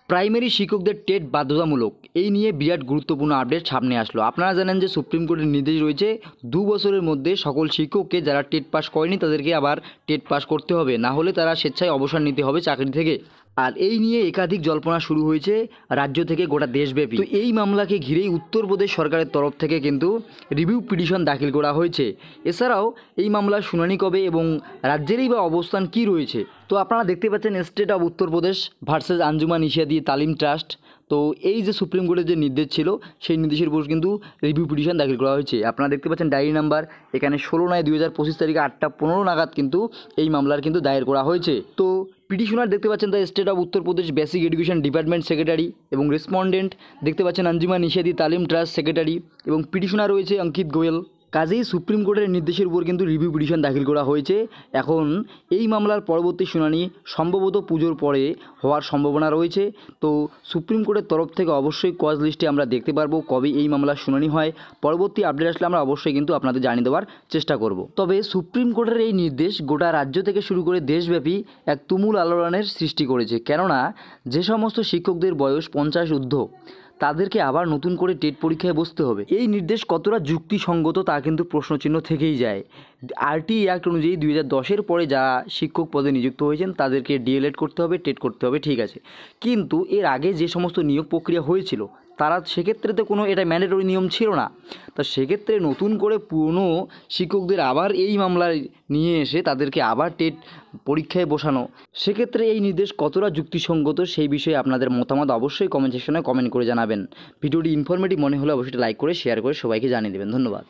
Primary শিক্ষকদের TET বাধ্যতামূলক, এই নিয়ে বিরাট গুরুত্বপূর্ণ আপডেট সামনে আসলো। আপনারা জানেন যে সুপ্রিম কোর্টের নির্দেশ রয়েছে 2 বছরের মধ্যে সকল শিক্ষককে যারা টেট পাস করেনি তাদেরকে আবার টেট পাস করতে হবে, না হলে তারা স্বেচ্ছায় অবসর নিতে হবে চাকরি থেকে। আর এই নিয়ে একাধিক জল্পনা শুরু হয়েছে রাজ্য থেকে গোটা দেশব্যাপী। তো এই মামলাকে ঘিরেই উত্তরপ্রদেশ সরকারের তরফ থেকে কিন্তু রিভিউ পিটিশন দাখিল করা হয়েছে। এছাড়াও এই মামলার শুনানি কবে এবং রাজ্যেরই বা অবস্থান কী রয়েছে। তো আপনারা দেখতে পাচ্ছেন state of Uttar Pradesh versus Anjuman ইশিয়াদি তালিম ট্রাস্ট। তো এই যে সুপ্রিম কোর্টের যে নির্দেশ ছিল সেই নির্দেশের উপর কিন্তু রিভিউ পিটিশন দাখিল করা হয়েছে। আপনারা দেখতে পাচ্ছেন ডায়েরি নাম্বার এখানে 16/9/2025 তারিখে 8টা 15 নাগাদ কিন্তু এই মামলার কিন্তু দায়ের করা হয়েছে। তো পিটিশনার দেখতে পাচ্ছেন the state of Uttar Pradesh basic education department secretary এবং রেসপন্ডেন্ট দেখতে পাচ্ছেন আঞ্জুমান ইশিয়াদি তালিম ট্রাস্ট সেক্রেটারি এবং পিটিশনার রয়েছে অঙ্কিত গোয়েল। কাজেই সুপ্রিম কোর্টের নির্দেশের উপর কিন্তু রিভিউ পিটিশন দাখিল করা হয়েছে। এখন এই মামলার পরবর্তী শুনানি সম্ভবত পুজোর পরে হওয়ার সম্ভাবনা রয়েছে। তো সুপ্রিম কোর্টের তরফ থেকে অবশ্যই কজ লিস্টে আমরা দেখতে পারবো কবে এই মামলার শুনানি হয়। পরবর্তী আপডেট আসলে আমরা অবশ্যই কিন্তু আপনাদের জানিয়ে দেওয়ার চেষ্টা করব। তবে সুপ্রিম কোর্টের এই নির্দেশ গোটা রাজ্য থেকে শুরু করে দেশব্যাপী এক তুমুল আলোড়নের সৃষ্টি করেছে। কেননা যে সমস্ত শিক্ষকদের বয়স 50 ঊর্ধ্ব তাদেরকে আবার নতুন করে টেট পরীক্ষায় বসতে হবে। এই নির্দেশ কতটা যুক্তিসঙ্গত তা কিন্তু প্রশ্নচিহ্ন থেকেই যায়। আরটি অ্যাক্ট অনুযায়ী 2010-এর পরে যারা শিক্ষক পদে নিযুক্ত হয়েছেন তাদেরকে ডিএলএড করতে হবে, টেট করতে হবে, ঠিক আছে। কিন্তু এর আগে যে সমস্ত নিয়োগ প্রক্রিয়া হয়েছিল তারা সেক্ষেত্রে তো কোনো এটা ম্যান্ডেটরি নিয়ম ছিল না। তা সেক্ষেত্রে নতুন করে পুরনো শিক্ষকদের আবার এই মামলায় নিয়ে এসে তাদেরকে আবার টেট পরীক্ষায় বসানো, সেক্ষেত্রে এই নির্দেশ কতটা যুক্তিসঙ্গত সেই বিষয়ে আপনাদের মতামত অবশ্যই কমেন্ট সেকশনে কমেন্ট করে জানাবেন। ভিডিওটি ইনফরমেটিভ মনে হলে অবশ্যই লাইক করে শেয়ার করে সবাইকে জানিয়ে দেবেন। ধন্যবাদ।